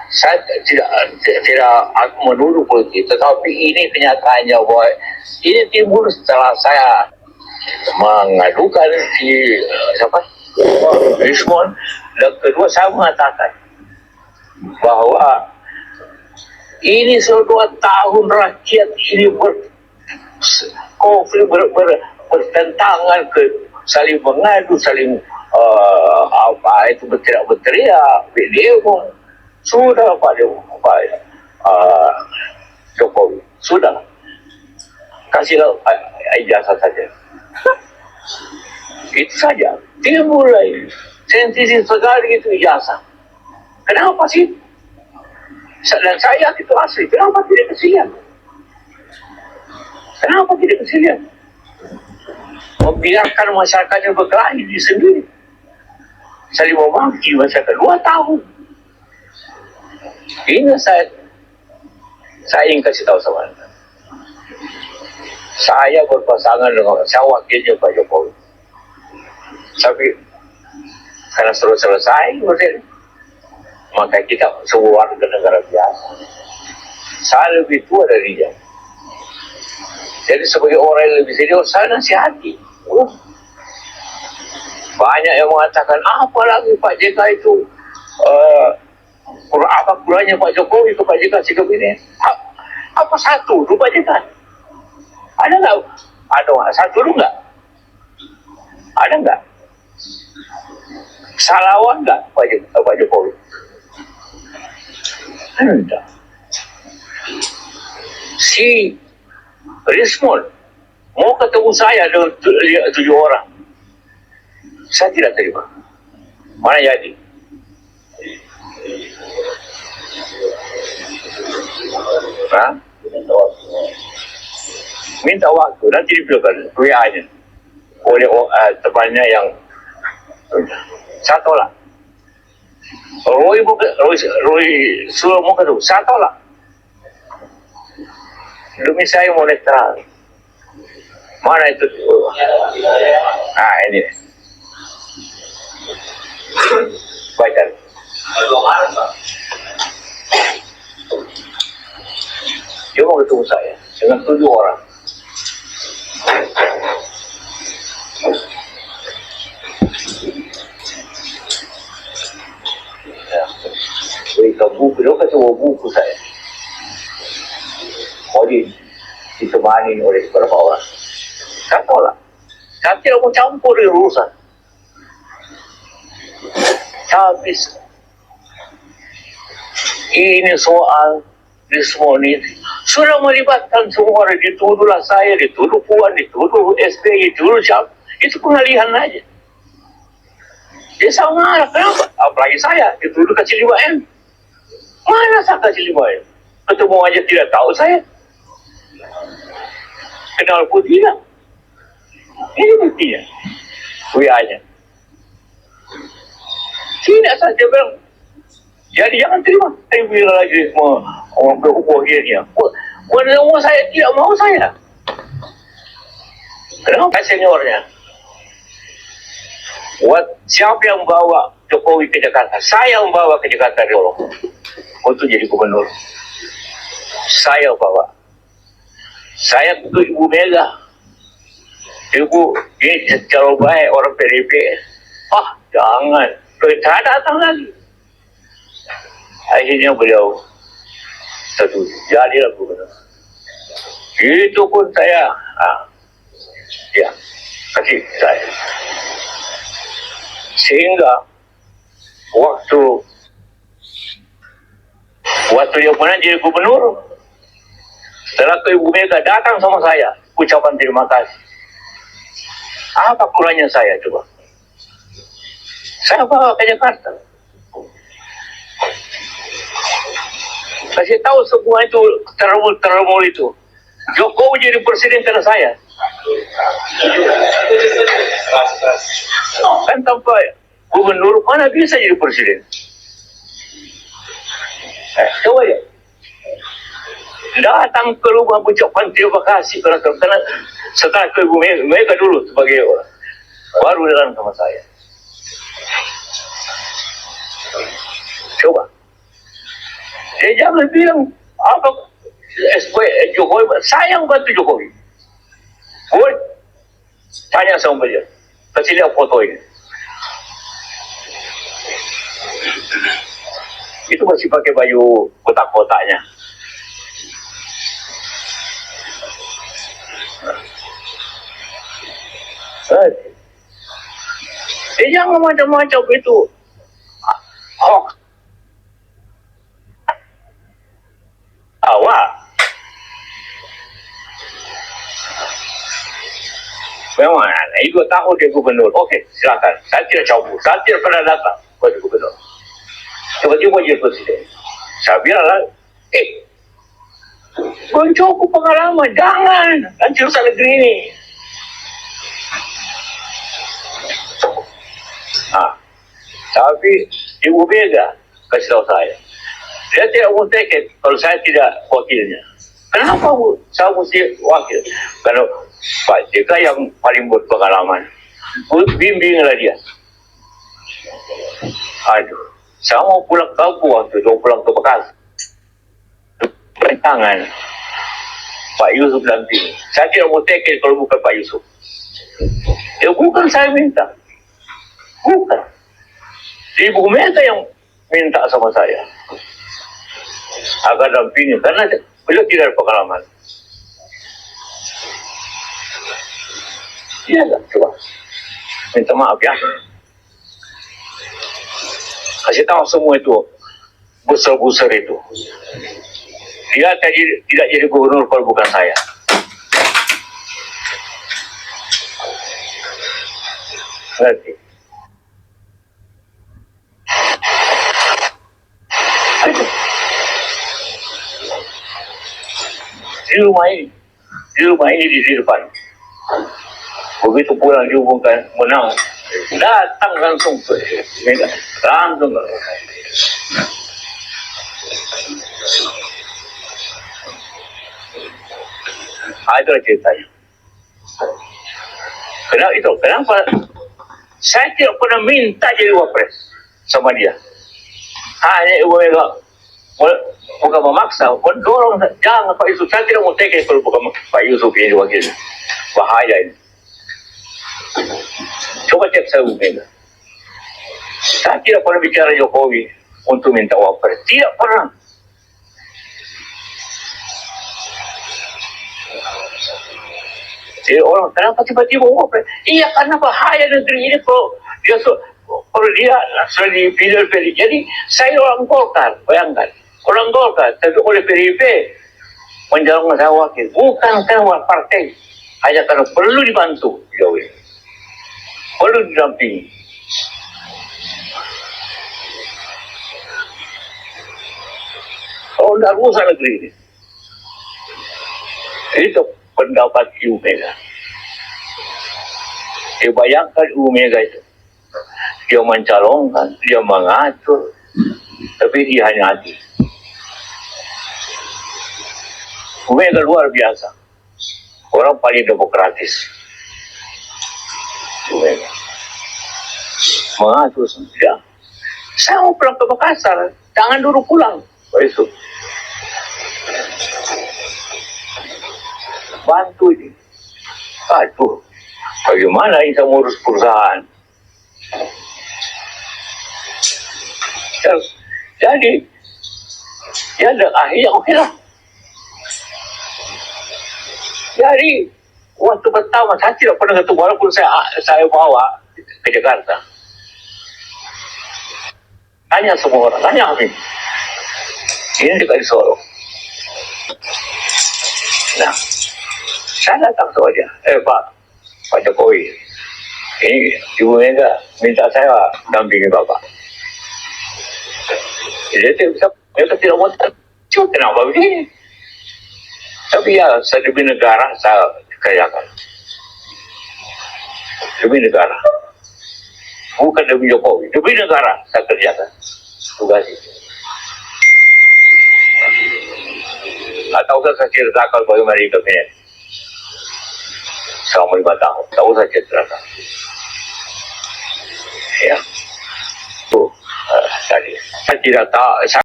Saya tidak menuduh politik, tetapi ini kenyataannya bahwa ini timbul setelah saya mengadukan si siapa Rismon, dan kedua saya mengatakan bahwa ini sudah 2 tahun rakyat ini konflik bertentangan, saling mengadu, saling berteriak, demo. Sudah Pak Jokowi, sudah kasih ijazah saja. Itu saja. Timbul lagi sensitif sekali itu ijazah. Kenapa sih? Dan saya itu asli. Kenapa tidak kesian? Kenapa tidak kesian? Membiarkan masyarakatnya berkelahi di sendiri. Saling memaki masyarakat 2 tahun. Ini saya ingin kasih tahu sama Anda. Saya berpasangan dengan, saya wakilnya Pak Jokowi. Tapi karena selesai, maka kita sebuah warga negara biasa. Saya lebih tua dari dia. Jadi sebagai orang yang lebih senior, saya nasihati. Banyak yang mengatakan, apa lagi Pak JK itu? Apa kurangnya Pak Jokowi ke Pak JK sikap ini? Apa satu itu Pak JK? Ada nggak? Ada satu dulu nggak? Ada nggak? Salawan nggak Pak Jokowi? Ada. Si Rismon mau ketemu saya dengan 7 orang. Saya tidak terima. Mana jadi? Hah? Minta waktu, nanti dipilihkan WA-nya oleh temannya yang saya tolak. Roy suruh mau ketemu, saya tolak. Demi saya mau netral. Mana itu? Nah ini. Baca. Dia mau ketemu saya dengan 7 orang. Ya, berikan buku, dia kasih buku saya. Mau ditemani oleh beberapa orang. Saya tolak. Saya tidak mau campur di urusan. Habis. Ini soal Rismon ini sudah melibatkan semua orang, dituduhlah saya, dituduh Puan, dituduh SBY, dituduh siapa. Itu pengalihan aja. Dia sama, kenapa? Apalagi saya, dituduh kasih 5M. Mana saya kasih 5M? Ketemu aja tidak tahu saya. Kenal pun tidak. Ini buktinya. WA-nya. Tidak saja bilang. Jadi jangan terima. Saya bilang lagi mau berhubungannya. Mau saya tidak mau saya. Kenapa seniornya? Siapa yang bawa Jokowi ke Jakarta? Saya yang bawa ke Jakarta dulu untuk jadi gubernur. Saya bawa. Saya untuk Ibu Mega. Ibu ini kalau baik orang PDP. Jangan. Kita datang lagi. Akhirnya beliau setuju. Jadilah gubernur. Itu pun saya, kasih saya. Sehingga waktu dia pernah jadi gubernur, setelah ke Ibu Mega datang sama saya, ucapan terima kasih. Apa kurangnya saya coba? Saya bawa ke Jakarta. Kasih tahu semua itu termul itu. Jokowi jadi presiden karena saya. Kan tanpa gubernur mana bisa jadi presiden? Coba ya. Datang ke rumah ucapan terima kasih karena setelah ke Ibu Mega dulu sebagai orang. Baru datang sama saya. Coba. Dia jangan bilang apa Jokowi sayang bantu Jokowi. Buat tanya sama beliau, kasih lihat foto ini. Itu masih pakai baju kotak-kotaknya. Jangan macam-macam itu. Hoax. Awak. Memang, itu tahu dia gubernur. Okey, silakan. Saya tidak cabut. Saya tidak pernah datang kepada gubernur. Tiba-tiba jadi presiden. Saya bilang, cukup pengalaman. Jangan. Nanti rusak negeri ini. Tapi Ibu Mega kasih tahu saya, dia tidak mau take kalau saya tidak wakilnya. Kenapa saya mesti wakil? Karena Pak JK yang paling berpengalaman. Bimbinglah dia. Aduh, saya mau pulang kampung waktu itu, pulang ke Bekasi. Tangan Pak Yusuf dampingi. Saya tidak mau take kalau bukan Pak Yusuf. Ya bukan saya minta. Bukan. Ibu Mega yang minta sama saya agar dampingi karena beliau tidak ada pengalaman. Iya tak? Coba minta maaf ya. Kasih tahu semua itu buser-buser itu. Dia tidak jadi gubernur kalau bukan saya. Ngerti? Di rumah ini di depan. Begitu pulang dihubungkan menang, datang langsung ke Mega, langsung ke ada ceritanya. Kenapa saya tidak pernah minta jadi wapres sama dia? Hanya Ibu Mega bukan memaksa, mendorong. Jangan Pak Yusuf, saya tidak mau take kalau bukan Pak Yusuf ini wakil. Bahaya ini. Coba cek saya Ibu Mega. Saya tidak pernah bicara Jokowi untuk minta wapres. Tidak pernah. Jadi orang, kenapa tiba-tiba wapres? Iya, karena bahaya negeri ini kalau dia sudah dipilih. Jadi saya orang Golkar, bayangkan. Orang Golkar, tapi oleh PDIP menjalankan saya wakil. Bukan karena partai. Hanya karena perlu dibantu. Perlu didampingi. Oh, tidak rusak negeri ini. Itu pendapat Ibu Mega. Bayangkan Ibu Mega itu. Dia mencalonkan, dia mengatur, tapi dia hanya hati. Ibu Mega luar biasa. Orang paling demokratis. Ibu Mega mengatur sudah. Saya mau pulang ke Makassar, jangan dulu pulang. Besok bantu ini. Aduh, bagaimana ini saya ngurus perusahaan? Jadi, ya akhirnya oke lah. Jadi, waktu pertama saya tidak pernah ketemu, walaupun saya bawa ke Jakarta. Tanya semua orang, tanya kami. Ini di Solo. Nah, saya datang sama dia. Pak Jokowi, ini Ibu Mega minta saya dampingi Bapak. Jadi mereka tidak mau tahu kenapa begini. Tapi ya, saya demi negara, saya kerjakan. Demi negara. Bukan demi Jokowi, demi negara saya kerjakan. Tugas itu. Ataukah saya ceritakan bagaimana di kabinet selama 5 tahun? Tak usah ceritakan. Ya. Tuh, tadi. Saya tidak tahu.